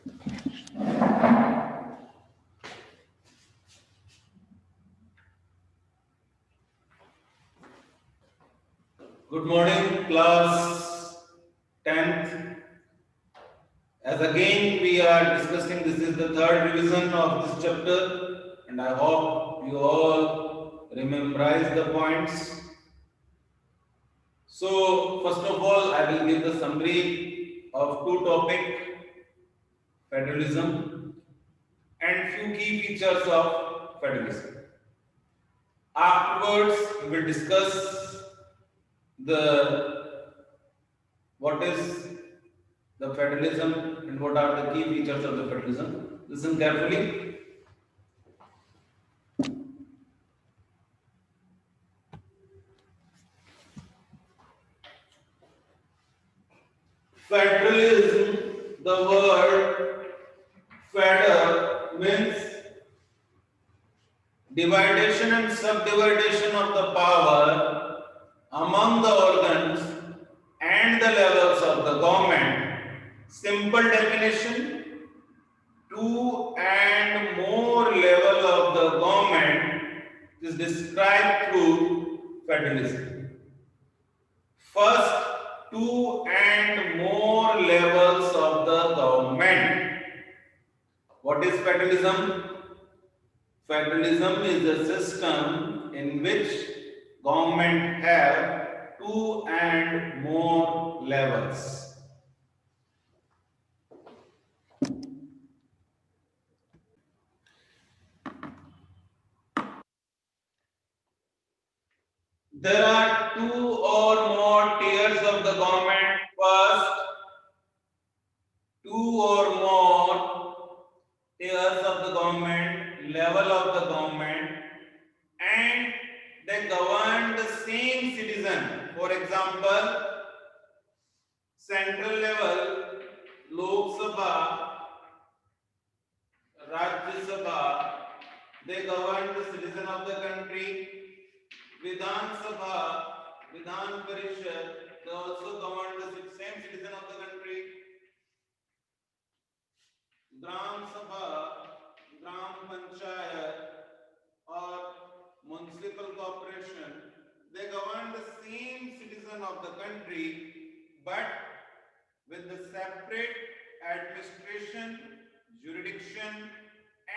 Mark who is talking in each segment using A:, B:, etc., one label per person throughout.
A: Good morning, class 10th. As again we are discussing, this is the third revision of this chapter, and I hope you all memorize the points. So, first of all, I will give the summary of two topics: federalism and few key features of federalism. Afterwards, we will discuss the what is the federalism and what are the key features of the federalism. Listen carefully. Federalism, the word feder means dividation and subdivision of the power among the organs and the levels of the government. Simple definition: two and more level of the government is described through federalism. First, two and more levels of the government. What is federalism? Federalism is a system in which government have two and more levels. There are two or more tiers of the government. First, two or more tiers of the government, level of the government, and they govern the same citizen. For example, central level, Lok Sabha, Rajya Sabha, they govern the citizen of the country. Vidhan Sabha, Vidhan Parishad, they also govern the same citizen of the country. Gram Sabha, Gram Panchayat, or municipal corporation, they govern the same citizen of the country, but with the separate administration, jurisdiction,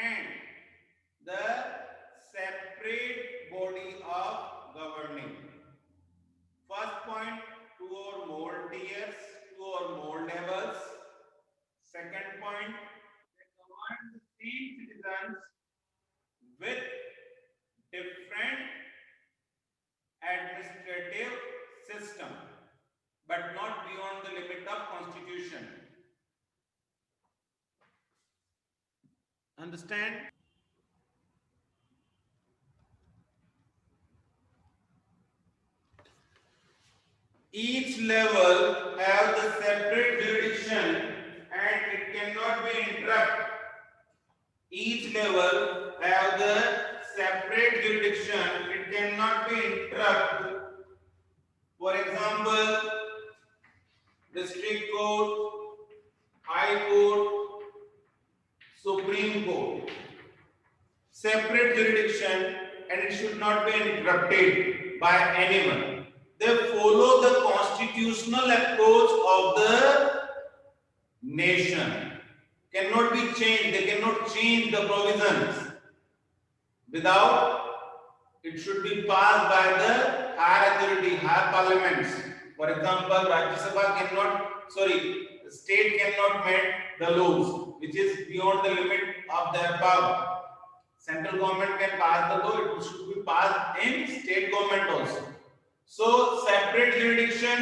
A: and the separate body of governing. First point, two or more tiers, two or more levels. Second point, they govern the same citizens with different administrative system, but not beyond the limit of constitution. Understand? Each level have the separate jurisdiction and it cannot be interrupted. Each level have the separate jurisdiction, it cannot be interrupted. For example, district court, high court, supreme court. Separate jurisdiction and it should not be interrupted by anyone. They follow the constitutional approach of the nation. Cannot be changed. They cannot change the provisions without it should be passed by the higher authority, higher parliaments. For example, Rajya Sabha state cannot make the laws which is beyond the limit of their power. Central government can pass the law, it should be passed in state government also. So, separate jurisdiction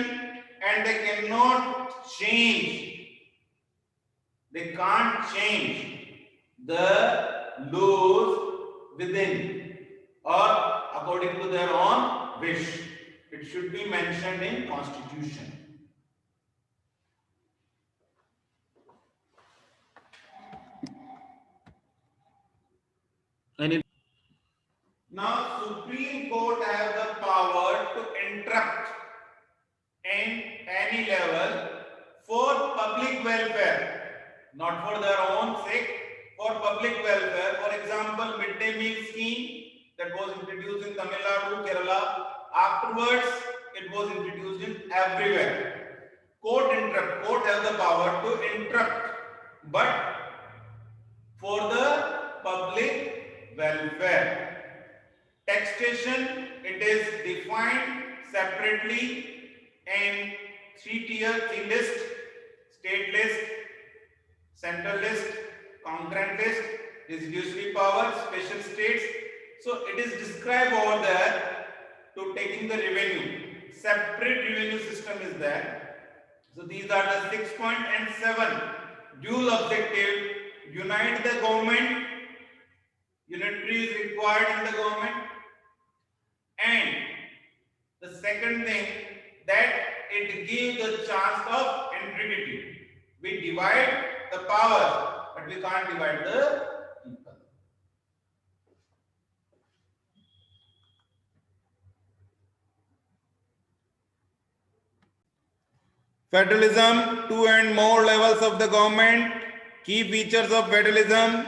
A: and they cannot change, they can't change the laws within or according to their own wish. It should be mentioned in constitution. Now, Supreme Court has the power to interrupt in any level for public welfare. not for their own sake, for public welfare. For example, midday meal scheme that was introduced in Tamil Nadu, Kerala. Afterwards, it was introduced in everywhere. Court interrupt. Court has the power to interrupt, but for the public welfare. Taxation, it is defined separately in three list: state list, central list, concurrent list, residuary power, special states. So it is described over there to taking the revenue. Separate revenue system is there. So these are the 6 point and 7. Dual objective: unite the government. Unitary is required in the government. And the second thing, that it gives the chance of integrity. We divide the power, but we can't divide the people. Federalism, 2 and more levels of the government. Key features of federalism: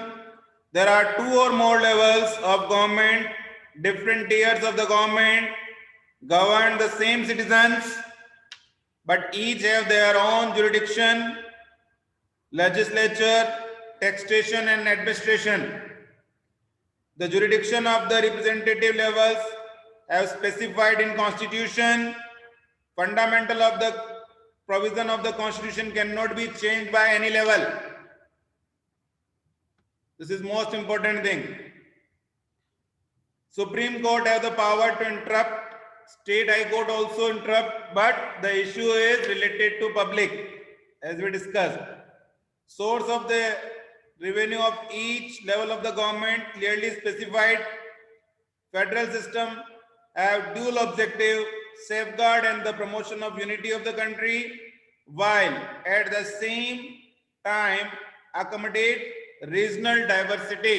A: there are 2 or more levels of government, different tiers of the government, govern the same citizens, but each have their own jurisdiction, legislature, taxation and administration. The jurisdiction of the representative levels have specified in constitution. Fundamental of the provision of the constitution cannot be changed by any level. This is most important thing. Supreme Court have the power to interrupt. State High Court also interrupt, but the issue is related to public, as we discussed. Source of the revenue of each level of the government clearly specified. Federal system have dual objective: safeguard and the promotion of unity of the country, while at the same time accommodate regional diversity.